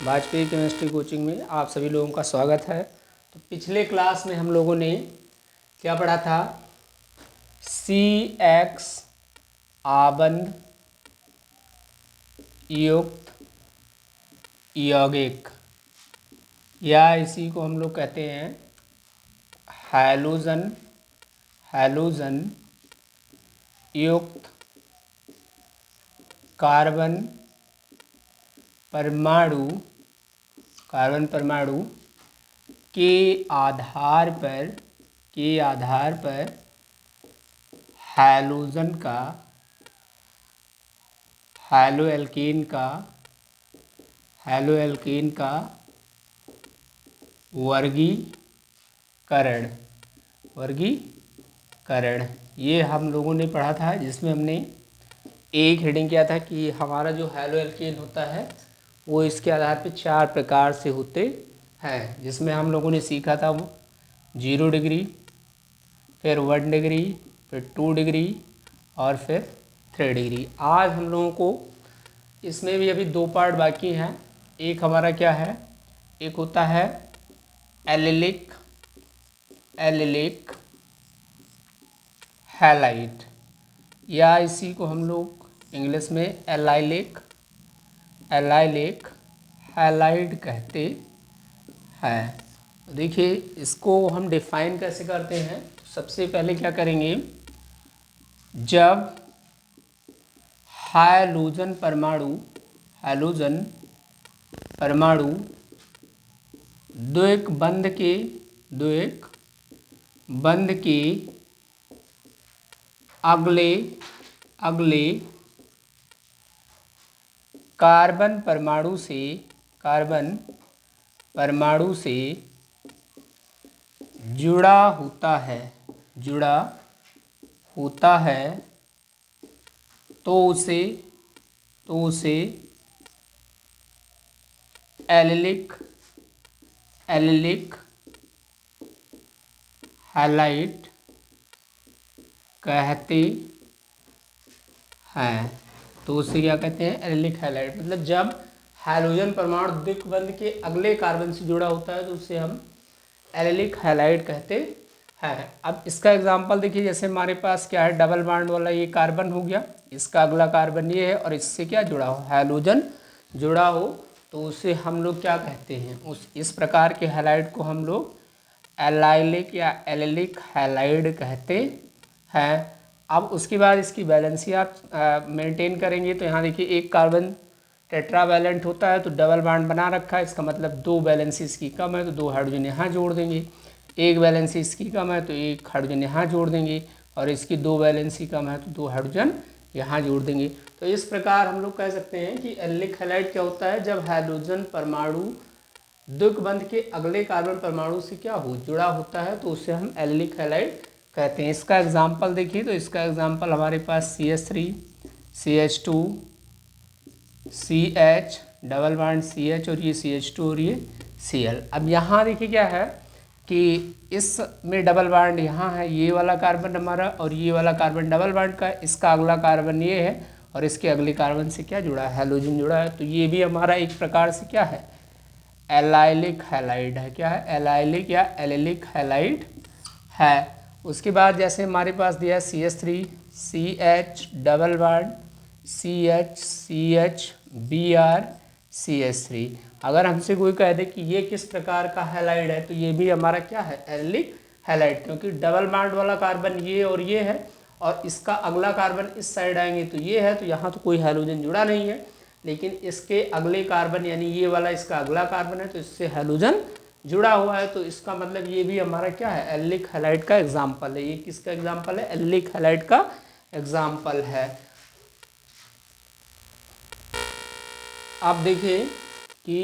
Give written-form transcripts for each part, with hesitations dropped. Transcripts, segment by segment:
Vajpayee chemistry coaching में आप सभी लोगों का स्वागत है। तो पिछले क्लास में हम लोगों ने क्या पढ़ा था? CX आबंध युक्त यौगिक, या इसी को हम लोग कहते हैं हैलोजन युक्त कार्बन परमाणु के आधार पर हैलोजन का हैलोएल्केन का वर्गीकरण ये हम लोगों ने पढ़ा था, जिसमें हमने एक हेडिंग किया था कि हमारा जो हैलोएल्केन होता है वो इसके आधार पे 4 प्रकार से होते हैं, जिसमें हम लोगों ने सीखा था वो 0 डिग्री, फिर 1 डिग्री, फिर 2 डिग्री और फिर 3 डिग्री। आज हम लोगों को इसमें भी अभी 2 पार्ट बाकी हैं। एक हमारा क्या है, एक होता है एलिलिक हैलाइड, या इसी को हम लोग इंग्लिश में एलाइलिक हैलाइड कहते हैं। देखिए इसको हम डिफाइन कैसे करते हैं। तो सबसे पहले क्या करेंगे, जब हैलोजन परमाणु द्विक बंध के अगले कार्बन परमाणु से जुड़ा होता है तो उसे एलिलिक हैलाइड कहते हैं। तो उसे क्या कहते हैं, एलिलिक हैलाइड। मतलब जब हैलोजन परमाणु द्विबंध के अगले कार्बन से जुड़ा होता है तो उसे हम एलिलिक हैलाइड कहते हैं। अब इसका एग्जांपल देखिए, जैसे हमारे पास क्या है, डबल बॉन्ड वाला ये कार्बन हो गया, इसका अगला कार्बन ये है और इससे क्या जुड़ा हो, हैलोजन जुड़ा हो, तो उसे हम लोग क्या कहते हैं, इस प्रकार के हैलाइड को हम लोग एलाइलिक या एलिलिक हैलाइड कहते हैं। अब उसके बाद इसकी वैलेंसी आप मेंटेन करेंगे। तो यहाँ देखिए एक कार्बन टेट्रावैलेंट होता है तो डबल बॉन्ड बना रखा है, इसका मतलब 2 वैलेंसी इसकी कम है तो 2 हाइड्रोजन यहाँ जोड़ देंगे। एक वैलेंसी इसकी कम है तो 1 हाइड्रोजन यहाँ जोड़ देंगे, और इसकी 2 वैलेंसी कम है तो 2 हाइड्रोजन यहाँ जोड़ देंगे। तो इस प्रकार हम लोग कह सकते हैं कि एलिलिक हैलाइड क्या होता है, जब हैलोजन परमाणु द्विबंध के अगले कार्बन परमाणु से क्या हो, जुड़ा होता है तो उसे हम एलिलिक हैलाइड कहते हैं। इसका एग्जाम्पल देखिए, तो इसका एग्जाम्पल हमारे पास CH3 CH2 CH double bond CH और ये CH2 और ये Cl। अब यहाँ देखिए क्या है कि इसमें डबल बॉन्ड यहाँ है, ये वाला कार्बन हमारा और ये वाला कार्बन डबल बॉन्ड का, इसका अगला कार्बन ये है और इसके अगले कार्बन से क्या जुड़ा है, हैलोजन जुड़ा है। तो ये भी हमारा एक प्रकार से क्या है, एलाइलिक हैलाइड है। क्या है, एलाइलिक या एलिलिक हैलाइड है। उसके बाद जैसे हमारे पास दिया CH3 CH double bond CH Br CH3। अगर हमसे कोई कह दे कि ये किस प्रकार का हैलाइड है, तो ये भी हमारा क्या है, एलिलिक हैलाइड, क्योंकि डबल बॉन्ड वाला कार्बन ये और ये है और इसका अगला कार्बन इस साइड आएंगे तो ये है, तो यहाँ तो कोई हैलोजन जुड़ा नहीं है, लेकिन इसके अगले कार्बन यानी ये वाला इसका अगला कार्बन है तो इससे हैलोजन जुड़ा हुआ है। तो इसका मतलब ये भी हमारा क्या है, एलिलिक हैलाइड का एग्जाम्पल है। ये किसका एग्जाम्पल है, एलिलिक हैलाइड का एग्जाम्पल है। आप देखिए कि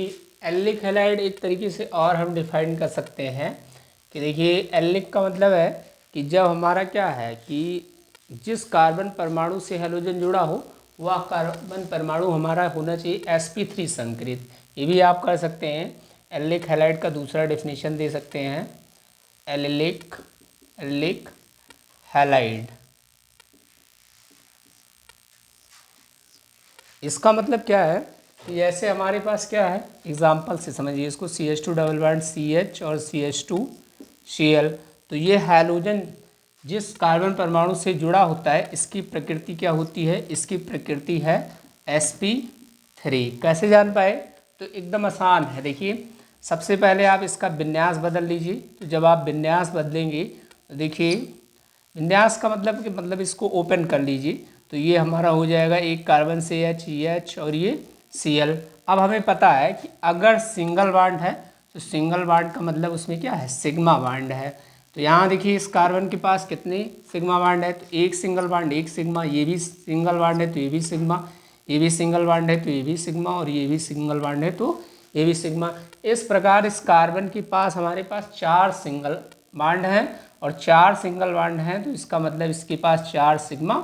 एलिलिक हैलाइड एक तरीके से और हम डिफाइन कर सकते हैं कि देखिए एलिलिक का मतलब है कि जब हमारा क्या है कि जिस कार्बन परमाणु से हैलोजन जुड़ा हो वह कार्बन परमाणु हमारा होना चाहिए sp3 संकरित। ये भी आप कर सकते हैं, एलिलिक हैलाइड का दूसरा डेफिनेशन दे सकते हैं, एलिलिक हैलाइड। इसका मतलब क्या है तो ऐसे हमारे पास क्या है, एग्जाम्पल से समझिए इसको, CH2 डबल बॉन्ड CH और CH2Cl। तो ये हैलोजन जिस कार्बन परमाणु से जुड़ा होता है इसकी प्रकृति क्या होती है, इसकी प्रकृति है sp3। कैसे जान पाए, तो एकदम आसान है। देखिए सबसे पहले आप इसका विन्यास बदल लीजिए। तो जब आप विन्यास बदलेंगे तो देखिए विन्यास का मतलब कि मतलब इसको ओपन कर लीजिए, तो ये हमारा हो जाएगा एक कार्बन से H और ये Cl। अब हमें पता है कि अगर सिंगल बॉन्ड है तो सिंगल बॉन्ड का मतलब उसमें क्या है, सिग्मा बॉन्ड है। तो यहाँ देखिए इस कार्बन के पास कितने सिग्मा बॉन्ड है, तो एक सिंगल बॉन्ड एक सिग्मा, ये भी सिंगल बॉन्ड है तो ये भी सिग्मा, ये भी सिंगल बॉन्ड है तो ये भी सिग्मा, और ये भी सिंगल बॉन्ड है तो ये भी सिग्मा। इस प्रकार इस कार्बन के पास हमारे पास 4 सिंगल बॉन्ड हैं और 4 सिंगल बॉन्ड हैं, तो इसका मतलब इसके पास 4 सिग्मा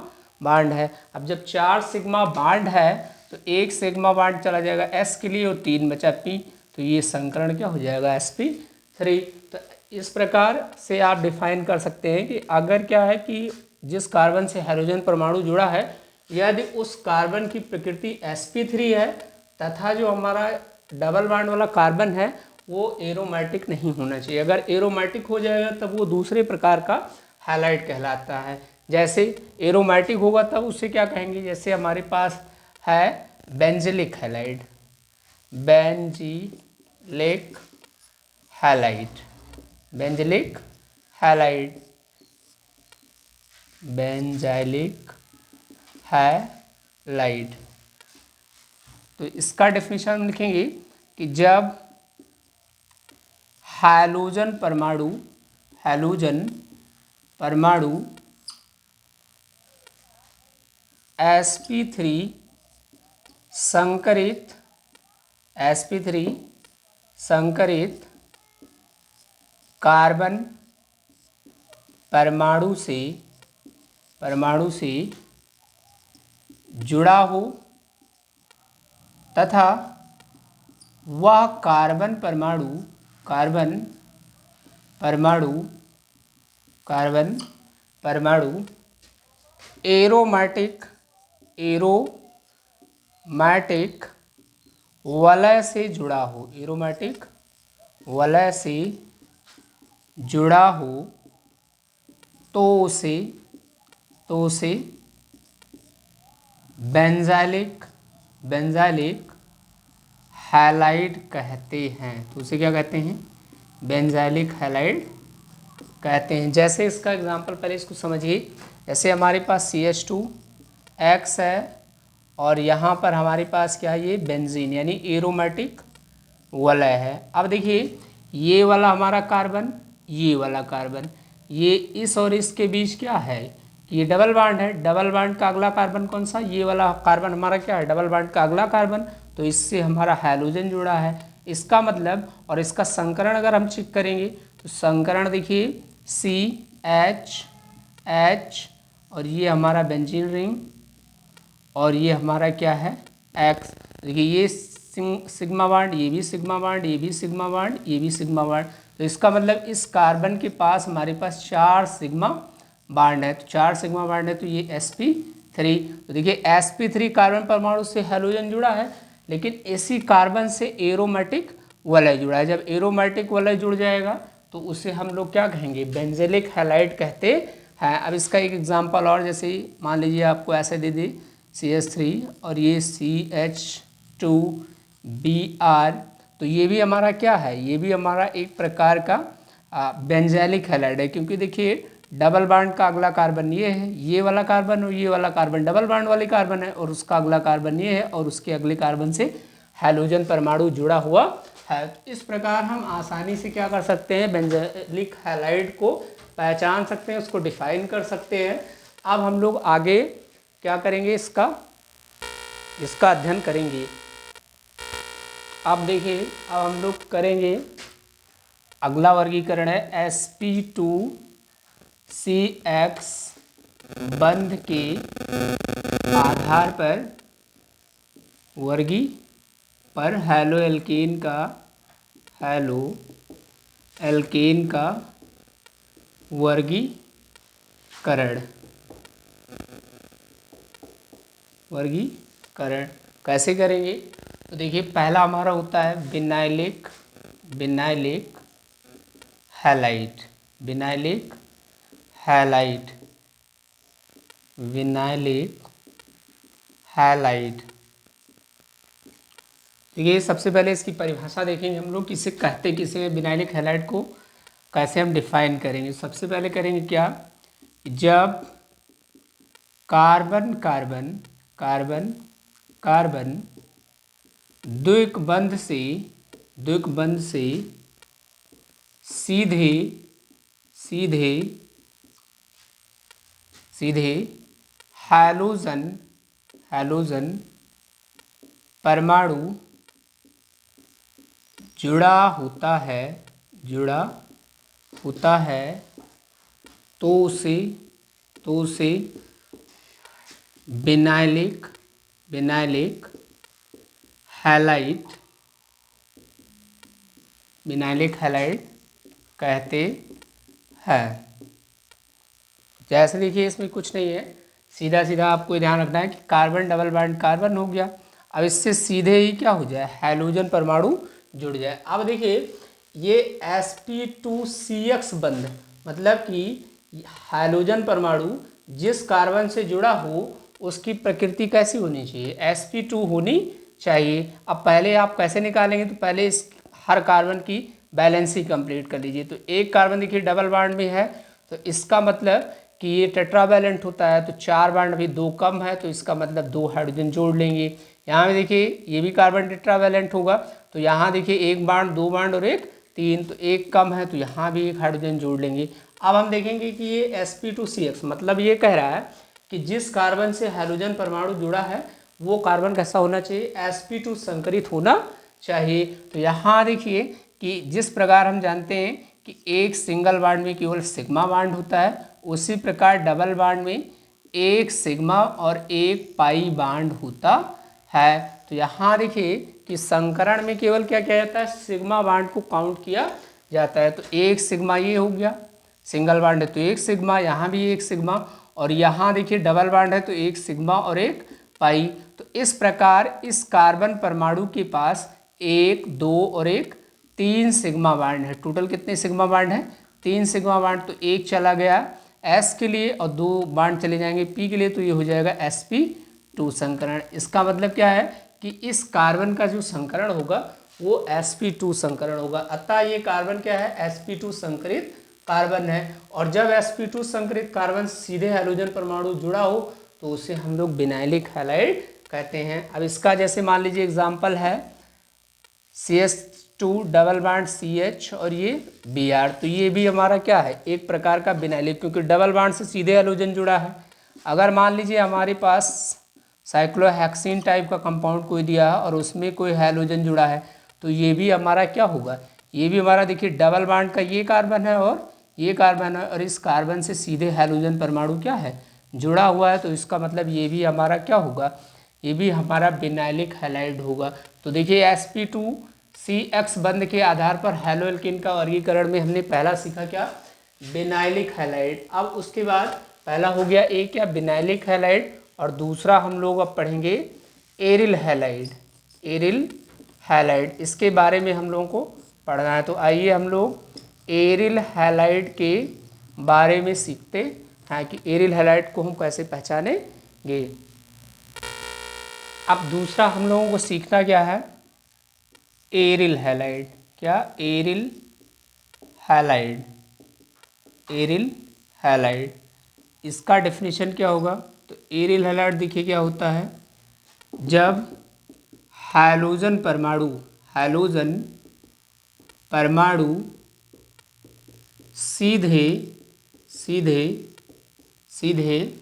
बॉन्ड है। अब जब 4 सिग्मा बॉन्ड है तो एक सिग्मा बॉन्ड चला जाएगा S के लिए और 3 बचा P, तो ये संकरण क्या हो जाएगा, sp3। तो इस प्रकार से आप डिफाइन कर सकते हैं कि अगर क्या है कि जिस कार्बन से हाइड्रोजन परमाणु जुड़ा है यदि उस कार्बन की प्रकृति sp3 है तथा जो हमारा डबल बॉन्ड वाला कार्बन है वो एरोमेटिक नहीं होना चाहिए। अगर एरोमेटिक हो जाएगा तब वो दूसरे प्रकार का हैलाइड कहलाता है। जैसे एरोमेटिक होगा तब उससे क्या कहेंगे, जैसे हमारे पास है benzylic halide, benzylic halide, benzylic halide, benzylic halide. तो इसका डेफिनेशन हम लिखेंगे कि जब हैलोजन परमाणु sp3 संकरित कार्बन परमाणु से जुड़ा हो तथा वह कार्बन परमाणु एरोमेटिक वलय से जुड़ा हो, एरोमेटिक वलय से जुड़ा हो तो उसे बेंजाइलिक हैलाइड कहते हैं। तो उसे क्या कहते हैं, बेंजाइलिक हैलाइड कहते हैं। जैसे इसका एग्जांपल पहले इसको समझिए, जैसे हमारे पास CH2X है और यहाँ पर हमारे पास क्या है, ये बेंजीन यानी एरोमेटिक वलय है। अब देखिए ये वाला हमारा कार्बन, ये वाला कार्बन, ये इस और इसके बीच क्या है, ये डबल बॉन्ड है। डबल बॉन्ड का अगला कार्बन कौन सा, ये वाला कार्बन हमारा क्या है, डबल बॉन्ड का अगला कार्बन, तो इससे हमारा हैलोजन जुड़ा है। इसका मतलब और इसका संकरण अगर हम चेक करेंगे तो संकरण देखिए CH और ये हमारा बेंजीन रिंग और ये हमारा क्या है X। देखिए ये सिग्मा बॉन्ड, ये भी सिग्मा बॉन्ड, ये भी सिग्मा बॉन्ड, ये भी सिग्मा बॉन्ड। तो इसका मतलब इस कार्बन के पास हमारे पास 4 सिग्मा बॉन्ड है। तो 4 सिग्मा बॉन्ड है तो ये sp3। तो देखिए sp3 कार्बन परमाणु से हैलोजन जुड़ा है लेकिन इसी कार्बन से एरोमेटिक वलय जुड़ा है। जब एरोमेटिक वलय जुड़ जाएगा तो उसे हम लोग क्या कहेंगे, बेंजिलिक हैलाइड कहते हैं। अब इसका एक एग्जांपल और, जैसे मान लीजिए आपको ऐसे दे दे CH3 और ये CH2Br, तो ये भी हमारा क्या है, ये भी हमारा एक प्रकार का बेंजाइलिक हैलाइड है। क्योंकि देखिए डबल बॉन्ड का अगला कार्बन ये है, ये वाला कार्बन और ये वाला कार्बन डबल बॉन्ड वाले कार्बन है और उसका अगला कार्बन ये है और उसके अगले कार्बन से हैलोजन परमाणु जुड़ा हुआ है। इस प्रकार हम आसानी से क्या कर सकते हैं, बेंजाइलिक हैलाइड को पहचान सकते हैं, उसको डिफाइन कर सकते हैं। अब हम लोग आगे क्या करेंगे, इसका अध्ययन करेंगे। अब देखिए अब हम लोग करेंगे अगला वर्गीकरण है sp2CX बंध के आधार पर हैलो एल्केन का वर्गीकरण कैसे करेंगे। तो देखिए पहला हमारा होता है vinylic vinylic halide, vinylic halide, vinylic halide. देखिए सबसे पहले इसकी परिभाषा देखेंगे हम लोग, किसे कहते किसे हैं, विनाइलिक हैलाइड को कैसे हम डिफाइन करेंगे। सबसे पहले करेंगे क्या, जब कार्बन कार्बन कार्बन कार्बन द्विबंध से सीधे सीधे सीधे हैलोजन हैलोजन परमाणु जुड़ा होता है तो उसे विनाइलिक हैलाइड कहते हैं। जैसे देखिए इसमें कुछ नहीं है, सीधा सीधा आपको ध्यान रखना है कि कार्बन डबल बॉन्ड कार्बन हो गया, अब इससे सीधे ही क्या हो जाए, हैलोजन परमाणु जुड़ जाए। अब देखिए ये sp2CX बंध, मतलब कि हैलोजन परमाणु जिस कार्बन से जुड़ा हो उसकी प्रकृति कैसी होनी चाहिए, sp2 होनी चाहिए। अब पहले आप कैसे निकालेंगे, तो पहले इस हर कार्बन की बैलेंसी कंप्लीट कर लीजिए। तो एक कार्बन देखिए डबल बॉन्ड में है, तो इसका मतलब कि ये टेट्रावैलेंट होता है, तो 4 बॉन्ड अभी 2 कम है, तो इसका मतलब 2 हाइड्रोजन जोड़ लेंगे। यहाँ पे देखिए ये भी कार्बन टेट्रावैलेंट होगा, तो यहाँ देखिए 1 बॉन्ड 2 बॉन्ड और 1 3, तो 1 कम है, तो यहाँ भी 1 हाइड्रोजन जोड़ लेंगे। अब हम देखेंगे कि ये sp2CX मतलब ये कह रहा है कि जिस कार्बन से हाइड्रोजन परमाणु जुड़ा है वो कार्बन कैसा होना चाहिए, sp2 संकरित होना चाहिए। तो यहाँ देखिए कि जिस प्रकार हम जानते हैं कि एक सिंगल बॉन्ड में केवल सिग्मा बॉन्ड होता है, उसी प्रकार डबल बॉन्ड में एक सिग्मा और एक पाई बॉन्ड होता है। तो यहाँ देखिए कि संकरण में केवल क्या किया जाता है, सिग्मा बॉन्ड को काउंट किया जाता है। तो एक सिग्मा ये हो गया, सिंगल बॉन्ड है तो एक सिग्मा, यहाँ भी एक सिग्मा, और यहाँ देखिए डबल बॉन्ड है तो एक सिग्मा और एक पाई। तो इस प्रकार इस कार्बन परमाणु के पास 1 2 और 1 3 सिग्मा बॉन्ड है। टोटल कितने सिग्मा बॉन्ड है, 3 सिग्मा बॉन्ड। तो एक चला गया S के लिए और 2 बॉन्ड चले जाएंगे P के लिए, तो ये हो जाएगा sp2 संकरण। इसका मतलब क्या है कि इस कार्बन का जो संकरण होगा वो sp2 संकरण होगा। अतः ये कार्बन क्या है, sp2 संकरित कार्बन है। और जब sp2 संकरित कार्बन सीधे हाइड्रोजन परमाणु जुड़ा हो तो उसे हम लोग विनाइलिक हैलाइड कहते हैं। अब इसका जैसे मान लीजिए एग्जाम्पल है CH2 डबल बॉन्ड CH और ये Br, तो ये भी हमारा क्या है, एक प्रकार का विनाइलिक, क्योंकि डबल बॉन्ड से सीधे हाइड्रोजन जुड़ा है। अगर मान लीजिए हमारे पास साइक्लोहेक्सीन टाइप का कंपाउंड कोई दिया है और उसमें कोई हाइड्रोजन जुड़ा है, तो ये भी हमारा क्या होगा, ये भी हमारा देखिए डबल बॉन्ड का ये कार्बन है और ये कार्बन है, और इस कार्बन से सीधे हाइड्रोजन परमाणु क्या है, जुड़ा हुआ है। तो इसका मतलब ये भी हमारा क्या होगा, ये भी हमारा विनाइलिक हैलाइड होगा। तो देखिए sp2CX बंध के आधार पर हैलो एल्कीन का वर्गीकरण में हमने पहला सीखा क्या, विनाइलिक हैलाइड। अब उसके बाद पहला हो गया एक क्या, विनाइलिक हैलाइड, और दूसरा हम लोग अब पढ़ेंगे एरिल हैलाइड। एरिल हैलाइड इसके बारे में हम लोगों को पढ़ना है। तो आइए हम लोग एरिल हैलाइड के बारे में सीखते हैं कि एरिल हैलाइड को हम कैसे पहचानेंगे। अब दूसरा हम लोगों को सीखना क्या है, एरिल हैलाइड। क्या, एरिल हैलाइड। एरिल हैलाइड इसका डेफिनेशन क्या होगा, तो एरिल हैलाइड देखिए क्या होता है, जब हैलोजन परमाणु सीधे सीधे सीधे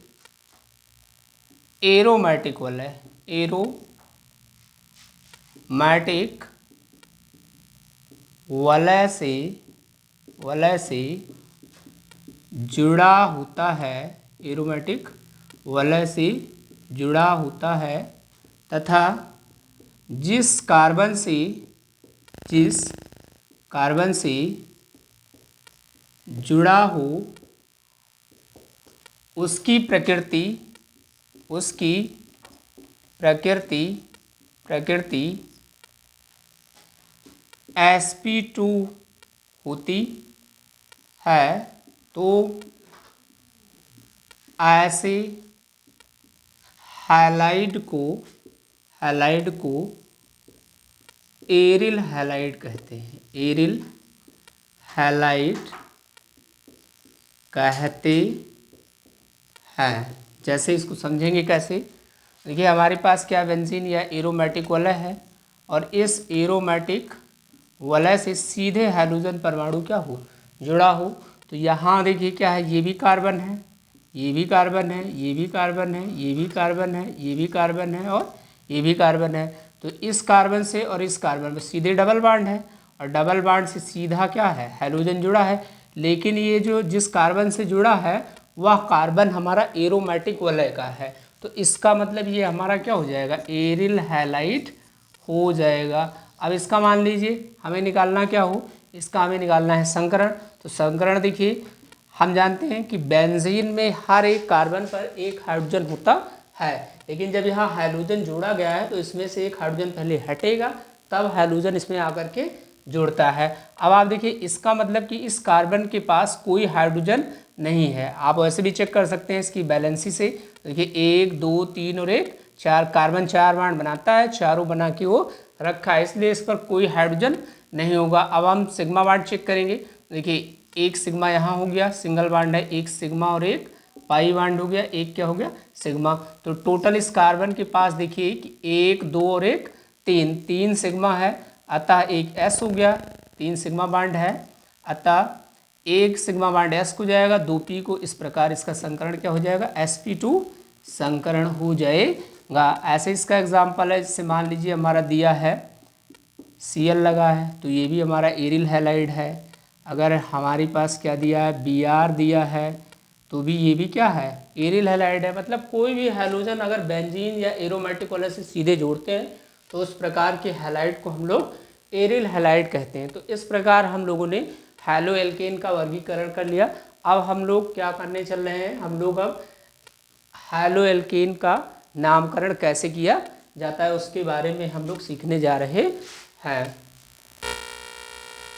एरोमेटिक वलय वलय से जुड़ा होता है, एरोमेटिक वलय से जुड़ा होता है, तथा जिस कार्बन से जुड़ा हो उसकी प्रकृति sp2 होती है तो ऐसे हैलाइड को एरिल हैलाइड कहते हैं। एरिल हैलाइड कहते हैं। जैसे इसको समझेंगे कैसे, देखिए हमारे पास क्या बेंजीन या एरोमेटिक वलय है और इस एरोमेटिक वलय से सीधे हाइड्रोजन परमाणु क्या हो, जुड़ा हो। तो यहाँ देखिए क्या है, ये भी कार्बन है, ये भी कार्बन है, ये भी कार्बन है, ये भी कार्बन है, ये भी कार्बन है और ये भी कार्बन है। तो इस कार्बन से और इस कार्बन में सीधे डबल बॉन्ड है और डबल बॉन्ड से सीधा क्या है, हाइड्रोजन जुड़ा है। लेकिन ये जो जिस कार्बन से जुड़ा है वह कार्बन हमारा एरोमेटिक वलय का है। तो इसका मतलब ये हमारा क्या हो जाएगा, एरिल हैलाइड हो जाएगा। अब इसका मान लीजिए हमें निकालना क्या हो, इसका हमें निकालना है संकरण। तो संकरण देखिए हम जानते हैं कि बेंजीन में हर एक कार्बन पर एक हाइड्रोजन होता है, लेकिन जब यहाँ हाइड्रोजन जोड़ा गया है तो इसमें से एक हाइड्रोजन पहले हटेगा तब हाइड्रोजन इसमें आकर के जुड़ता है। अब आप देखिए इसका मतलब कि इस कार्बन के पास कोई हाइड्रोजन नहीं है। आप वैसे भी चेक कर सकते हैं इसकी बैलेंसी से। देखिए 1 2 3 और 1 4 कार्बन 4 बॉन्ड बनाता है, चारों बना के वो रखा है, इसलिए इस पर कोई हाइड्रोजन नहीं होगा। अब हम सिग्मा बॉन्ड चेक करेंगे। देखिए एक सिग्मा यहाँ हो गया, सिंगल बॉन्ड है, एक सिग्मा और एक पाई बॉन्ड हो गया, एक क्या हो गया सिग्मा। तो टोटल इस कार्बन के पास देखिए कि 1 2 और 1 3 सिग्मा है, अतः एक एस हो गया, 3 सिग्मा बॉन्ड है, अतः एक सिग्मा बॉन्ड एस को जाएगा, 2 पी को। इस प्रकार इसका संकरण क्या हो जाएगा, sp2 संकरण हो जाएगा। ऐसे इसका एग्जाम्पल है, जैसे मान लीजिए हमारा दिया है Cl लगा है तो ये भी हमारा एरिल हैलाइड है। अगर हमारे पास क्या दिया है, Br दिया है तो भी ये भी क्या है, एरिल हैलाइड है। मतलब कोई भी हैलोजन अगर बेंजीन या एरोमेटिक वलय से सीधे जोड़ते हैं तो उस प्रकार के हैलाइड को हम लोग एरिल हैलाइड कहते हैं। तो इस प्रकार हम लोगों ने हैलो एल्केन का वर्गीकरण कर लिया। अब हम लोग क्या करने चल रहे हैं, हम लोग अब हैलो एल्केन का नामकरण कैसे किया जाता है उसके बारे में हम लोग सीखने जा रहे हैं।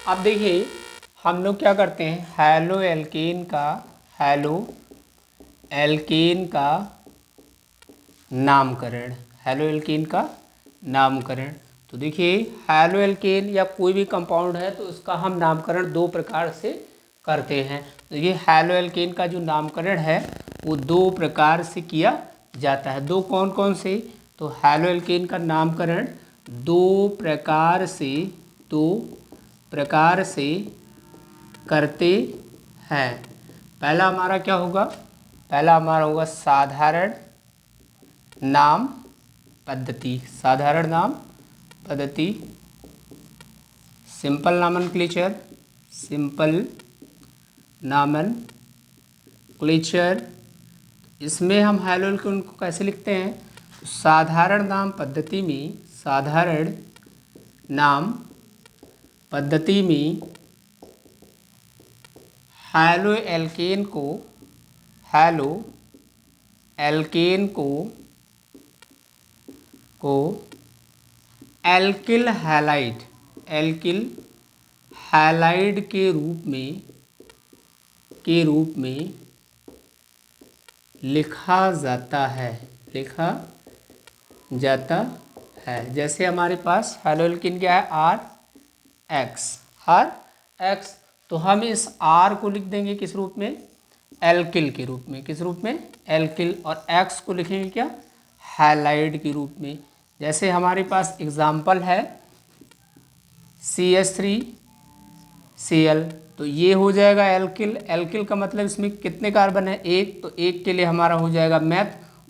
अब देखिए हम लोग क्या करते हैं, हैलो एल्केन का नामकरण, हैलो एल्केन का नामकरण। तो देखिए हैलो एल्केन या कोई भी कंपाउंड है तो उसका हम नामकरण 2 प्रकार से करते हैं। देखिए हैलो एल्केन का जो नामकरण है वो 2 प्रकार से किया जाता है। 2 कौन कौन से, तो हैलो एल्केन का नामकरण 2 प्रकार से करते हैं। पहला हमारा क्या होगा, पहला हमारा होगा साधारण नाम पद्धति, साधारण नाम पद्धति, सिंपल नॉमेनक्लेचर, सिंपल नॉमेनक्लेचर। इसमें हम हैलो एल्केन को कैसे लिखते हैं, साधारण नाम पद्धति में, साधारण नाम पद्धति में हैलो एल्केन को एल्किल हैलाइड के रूप में लिखा जाता है। जैसे हमारे पास हैलो एल्केन क्या है, R X, तो हम इस R को लिख देंगे किस रूप में, एल्किल के रूप में। किस रूप में, एल्किल। और X को लिखेंगे क्या, हैलाइड के रूप में। जैसे हमारे पास एग्जाम्पल है CH3Cl, तो ये हो जाएगा एल्किल। एल्किल का मतलब इसमें कितने कार्बन है, 1, तो 1 के लिए हमारा हो जाएगा मैथ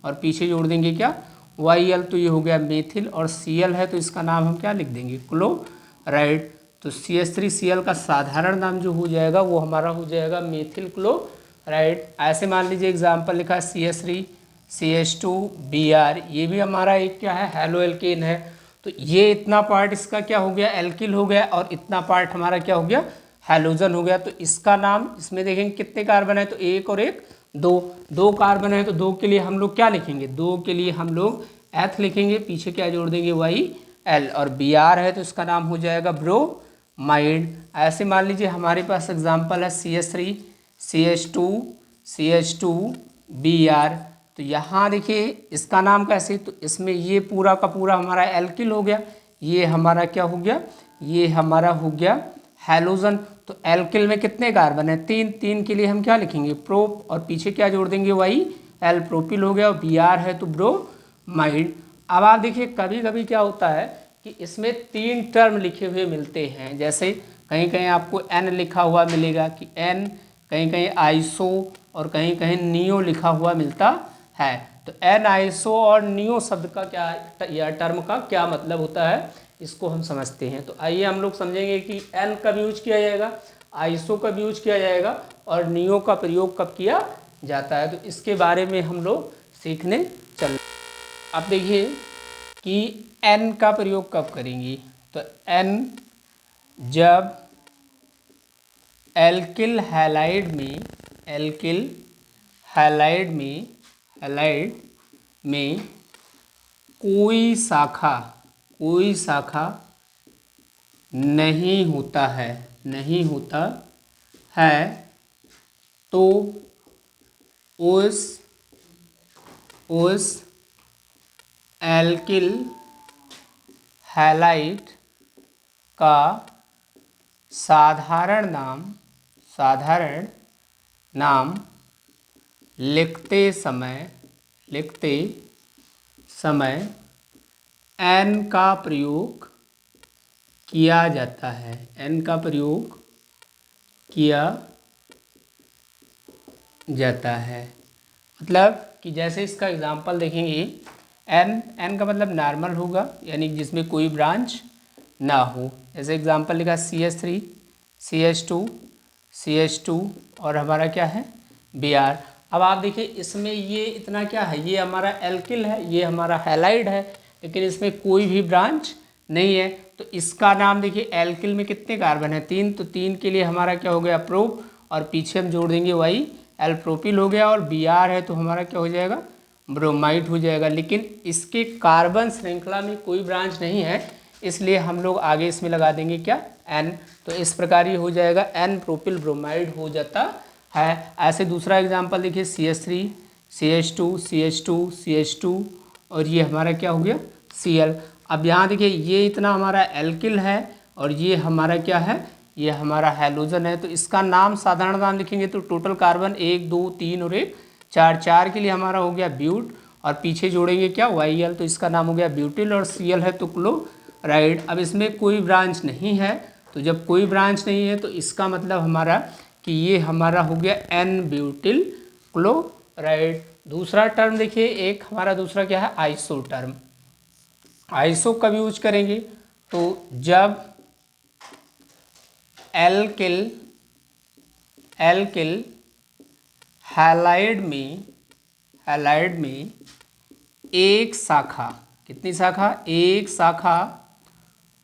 और पीछे जोड़ देंगे क्या, YL, तो ये हो गया मेथिल। और Cl है तो इसका नाम हम क्या लिख देंगे, क्लोराइड। तो CH3Cl का साधारण नाम जो हो जाएगा वो हमारा हो जाएगा मेथिल क्लोराइड। ऐसे मान लीजिए एग्जाम्पल लिखा CH3CH2Br, ये भी हमारा एक क्या है, हैलो एल्केन है। तो ये इतना पार्ट इसका क्या हो गया, एल्किल हो गया, और इतना पार्ट हमारा क्या हो गया, हैलोजन हो गया। तो इसका नाम, इसमें देखेंगे कितने कार्बन है, तो 1 और 1 2 कार्बन है, तो 2 के लिए हम लोग क्या लिखेंगे, 2 के लिए हम लोग एथ लिखेंगे, पीछे क्या जोड़ देंगे, YL। और Br है तो इसका नाम हो जाएगा ब्रोमाइड। माइड। ऐसे मान लीजिए हमारे पास एग्जांपल है CH3 CH2 CH2 Br। तो यहाँ देखिए इसका नाम कैसे, तो इसमें ये पूरा का पूरा हमारा एल्किल हो गया, ये हमारा क्या हो गया, ये हमारा हो गया हैलोजन। तो एल्किल में कितने कार्बन है, 3, 3 के लिए हम क्या लिखेंगे प्रोप, और पीछे क्या जोड़ देंगे वही एल प्रोपिल हो गया, और Br है तो ब्रोमाइड। अब आप देखिए कभी कभी क्या होता है कि इसमें 3 टर्म लिखे हुए मिलते हैं, जैसे कहीं कहीं आपको N लिखा हुआ मिलेगा कि N, कहीं कहीं आइसो और कहीं कहीं नियो लिखा हुआ मिलता है। तो N आइसो और नियो शब्द का क्या, या टर्म का क्या मतलब होता है, इसको हम समझते हैं। तो आइए हम लोग समझेंगे कि N कब यूज किया जाएगा, आइसो कब यूज किया जाएगा, और नियो का प्रयोग कब किया जाता है। तो इसके बारे में हम लोग सीखने चल। अब देखिए कि N का प्रयोग कब करेंगी, तो N जब एल्किल हैलाइड में, एल्किल हैलाइड में कोई शाखा नहीं होता है तो उस एल्किल हैलाइड का साधारण नाम लिखते समय N का प्रयोग किया जाता है, N का प्रयोग किया जाता है। मतलब कि जैसे इसका एग्जांपल देखेंगे, N का मतलब नॉर्मल होगा, यानी जिसमें कोई ब्रांच ना हो। जैसे एग्जांपल लिखा CH3 CH2 और हमारा क्या है Br। अब आप देखिए इसमें ये इतना क्या है, ये हमारा एल्किल है, ये हमारा हैलाइड है, लेकिन इसमें कोई भी ब्रांच नहीं है। तो इसका नाम देखिए एल्किल में कितने कार्बन है, 3, तो 3 के लिए हमारा क्या हो गया प्रोप, और पीछे हम जोड़ देंगे वही एल प्रोपिल हो गया, और Br है तो हमारा क्या हो जाएगा ब्रोमाइड हो जाएगा। लेकिन इसके कार्बन श्रृंखला में कोई ब्रांच नहीं है, इसलिए हम लोग आगे इसमें लगा देंगे क्या N। तो इस प्रकार ये हो जाएगा N प्रोपिल ब्रोमाइड हो जाता है। ऐसे दूसरा एग्जांपल देखिए CH3 CH2 और ये हमारा क्या हो गया Cl। अब यहाँ देखिए ये इतना हमारा एल्किल है और ये हमारा क्या है, ये हमारा हैलोजन है। तो इसका नाम साधारण नाम लिखेंगे तो टोटल कार्बन 1 2 3 और 1 4, 4 के लिए हमारा हो गया ब्यूट, और पीछे जोड़ेंगे क्या YL, तो इसका नाम हो गया ब्यूटिल, और Cl है तो क्लोराइड। अब इसमें कोई ब्रांच नहीं है, तो जब कोई ब्रांच नहीं है तो इसका मतलब हमारा कि ये हमारा हो गया N ब्यूटिल क्लोराइड। दूसरा टर्म देखिए, एक हमारा दूसरा क्या है आइसो टर्म। आइसो कब यूज करेंगे, तो जब एल्किल हैलाइड में एक शाखा, कितनी शाखा, एक शाखा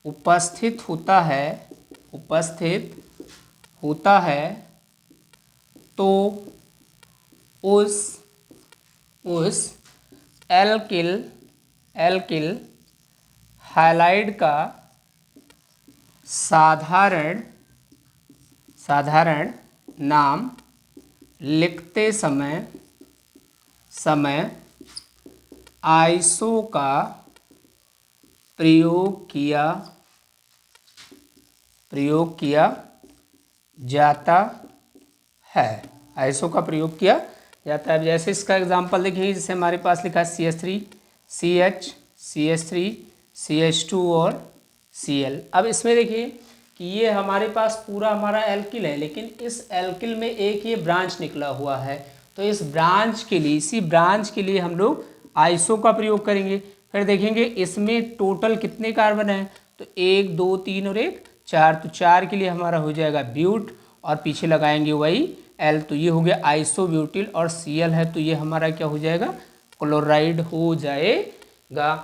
उपस्थित होता है तो उस एल्किल हैलाइड का साधारण नाम लिखते समय आइसो का प्रयोग किया जाता है। आइसो का प्रयोग किया जाता है। जैसे इसका एग्जांपल देखेंगे, जैसे हमारे पास लिखा है CH3 CH3 CH2 और Cl। अब इसमें देखिए कि ये हमारे पास पूरा हमारा एल्किल है, लेकिन इस एल्किल में एक ये ब्रांच निकला हुआ है, तो इस ब्रांच के लिए, इसी ब्रांच के लिए हम लोग आइसो का प्रयोग करेंगे। फिर देखेंगे इसमें टोटल कितने कार्बन हैं, तो 1 2 3 और 1 4, तो 4 के लिए हमारा हो जाएगा ब्यूट, और पीछे लगाएंगे वही एल, तो ये हो गया आइसो ब्यूटिल, और Cl है तो ये हमारा क्या हो जाएगा क्लोराइड हो जाएगा।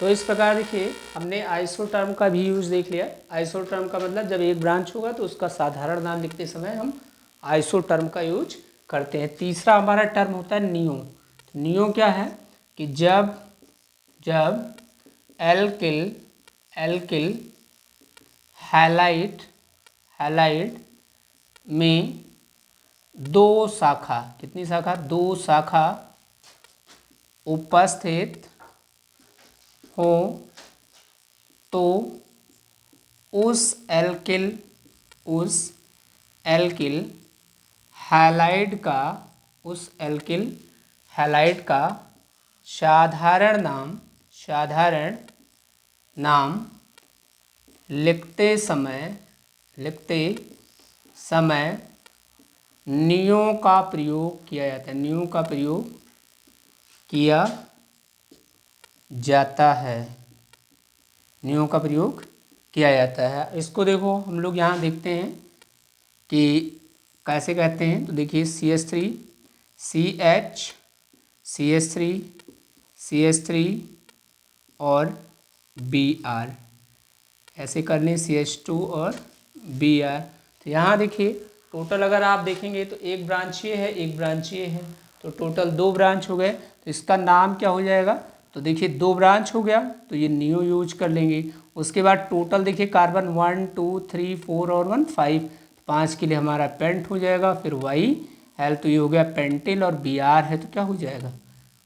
तो इस प्रकार देखिए हमने आइसो टर्म का भी यूज देख लिया। आइसो टर्म का मतलब जब एक ब्रांच होगा तो उसका साधारण नाम लिखते समय हम आइसो टर्म का यूज करते हैं। तीसरा हमारा टर्म होता है नियो। नियो क्या है कि जब एल्किल हैलाइड में दो शाखा, कितनी शाखा, दो शाखा उपस्थित हो तो उस एल्किल हैलाइड का साधारण नाम लिखते समय नियों का प्रयोग किया जाता है, नियों का प्रयोग किया जाता है, नियों का प्रयोग किया जाता है। इसको देखो हम लोग यहाँ देखते हैं कि कैसे कहते हैं। तो देखिए CH3 CH3 और Br, ऐसे कर लें CH2 और Br। तो यहाँ देखिए टोटल अगर आप देखेंगे तो एक ब्रांच ये है, एक ब्रांच ये है, तो टोटल दो ब्रांच हो गए। तो इसका नाम क्या हो जाएगा, तो देखिए दो ब्रांच हो गया तो ये नियो यूज कर लेंगे। उसके बाद टोटल देखिए कार्बन 1 2 3 4 और 1 5, 5 के लिए हमारा पेंट हो जाएगा। फिर वाई एल तो ये हो गया पेंटिल, और Br है तो क्या हो जाएगा,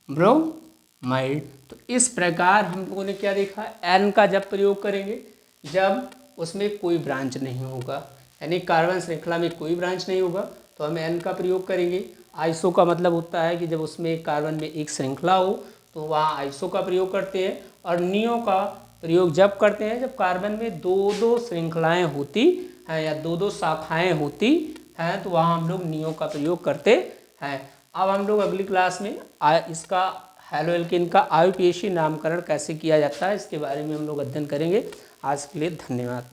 ब्रोमाइड। तो इस प्रकार हम लोगों ने क्या देखा, एन का जब प्रयोग करेंगे जब उसमें कोई ब्रांच नहीं होगा, यानी कार्बन श्रृंखला में कोई ब्रांच नहीं होगा तो हम एन का प्रयोग करेंगे। आइसो का मतलब होता है कि जब उसमें कार्बन में एक श्रृंखला हो तो वहाँ आइसो का प्रयोग करते हैं। और नियो का प्रयोग जब करते हैं जब कार्बन में दो दो श्रृंखलाएँ होती हैं या दो दो शाखाएँ होती हैं, तो वहाँ हम लोग नियो का प्रयोग करते हैं। अब हम लोग अगली क्लास में इसका हैलोएल्केन का IUPAC नामकरण कैसे किया जाता है इसके बारे में हम लोग अध्ययन करेंगे। आज के लिए धन्यवाद।